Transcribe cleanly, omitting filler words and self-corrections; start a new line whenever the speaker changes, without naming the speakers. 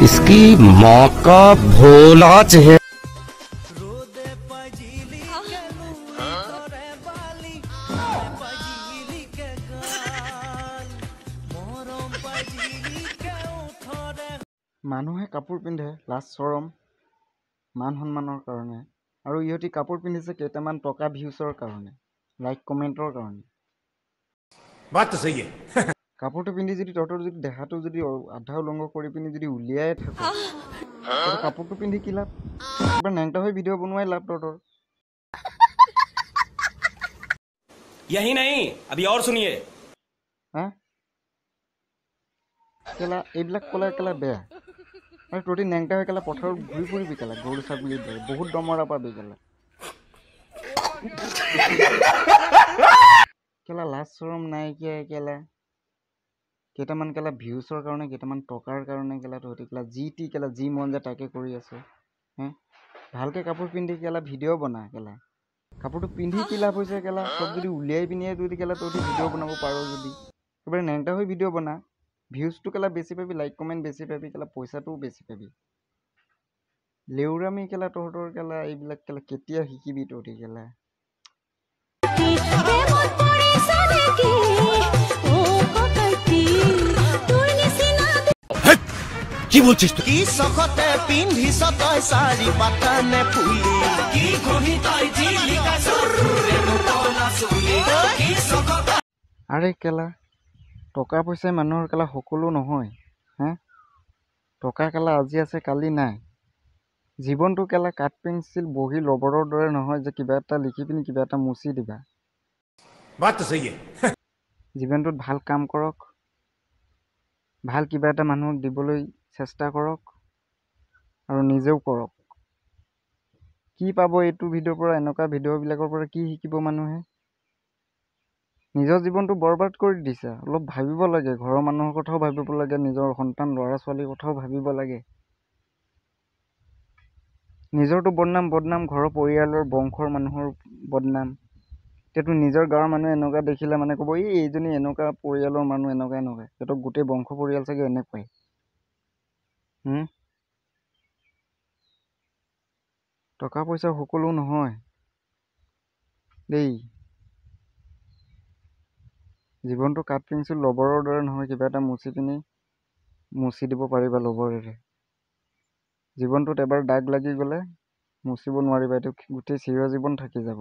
इसकी माँ का भोला चेहरा।
মানুহে কাপোৰ পিন্ধে লাজ চৰম মান সন্মানৰ কাৰণে আৰু ইহঁতি কাপোৰ পিন্ধিছে কেইটামান টকা ভিউচৰ কাৰণে লাইক কমেণ্টৰ কাৰণে কাপোৰটো পিন্ধি যদি তহঁতৰ যদি দেহাটো যদি আধা উলংঘ কৰি পিনি যদি উলিয়াই থাকো তহঁতৰ কাপোৰটো পিন্ধি কি লাভ এবাৰ নেংটা হৈ ভিডিঅ' বনোৱাই লাভ তহঁতৰ
यही नहीं अभी और सुनिए।
হা কেলা এইবিলাক ক'লে কেলা বেয়া আৰু তহঁতি নেংটা হৈ কেলা পথাৰত ঘূৰি ফুৰিবি কেলা গৰু ছাগলীৰ দৰে বহুত দমৰা পাবি কেলা কেলা লাজ চৰম নাইকিয়া কেলা কেইটামান কেলা ভিউচৰ কাৰণে কেইটামান টকাৰ কাৰণে কেলা তহঁতি কেলা যি মন যায় তাকে কৰি আছে হে ভালকে কাপোৰ পিন্ধি কেলা ভিডিঅ' বনা কেলা কাপোৰটো পিন্ধি কি লাভ হৈছে কেলা চব যদি উলিয়াই পিনিয়ে যদি কেলা তহঁতি ভিডিঅ' বনাব পাৰ যদি একেবাৰে নেংটা হৈ ভিডিঅ' বনা ভিউজটো কেলা বেছি পাবি লাইক কমেণ্ট বেছি পাবি কেলা পইচাটোও বেছি পাবি লেউৰামি কেলা তহঁতৰ কেলা এইবিলাক কেলা কেতিয়া শিকিবি তহঁতি কেলা
কি বলছিস তুই?
কি সখতে পিন্ধিছ তই সারি পাতানে ফুলি কি কহি তই জিলিকা সৰুৰে মুকলা চুলি কি সখতে
আৰে কেলা টকা পইচাই মানুহৰ কেলা সকলো নহয় হে টকা কেলা আজি আছে কালি নাই জীৱনটো কেলা কাঠ পেঞ্চিল বহি ৰবৰৰ দৰে নহয় যে কিবা এটা লিখি পিনি কিবা এটা মুচি দিবা জীৱনটোত ভাল কাম কৰক ভাল কিবা এটা মানুহক দিবলৈ চেষ্টা কৰক আৰু নিজেও কৰক কি পাব এইটো ভিডিঅ'ৰ পৰা এনেকুৱা ভিডিঅ'বিলাকৰ পৰা কি শিকিব মানুহে নিজৰ জীৱনটো বৰবাদ কৰি দিছে অলপ ভাবিব লাগে ঘৰৰ মানুহৰ কথাও ভাবিব লাগে নিজৰ সন্তান ল'ৰা ছোৱালীৰ কথাও ভাবিব লাগে নিজৰটো বদনাম ঘৰৰ পৰিয়ালৰ বংশৰ মানুহৰ বদনাম এতিয়াতো নিজৰ গাঁৱৰ মানুহে এনেকুৱা দেখিলে মানে ক'ব এইজনী এনেকুৱা পৰিয়ালৰ মানুহ এনেকুৱা সিহঁতক গোটেই বংশ পৰিয়াল চাগে এনেকুৱাই টকা পইচা সকলো নহয় দেই জীৱনটো কাঠ পেঞ্চিল ৰবৰৰ দৰে নহয় কিবা এটা মুচি পিনি মুচি দিব পাৰিবা ৰবৰেৰে জীৱনটোত এবাৰ দাগ লাগি গ'লে মুচিব নোৱাৰিবা এইটো গোটেই চিৰজীৱন থাকি যাব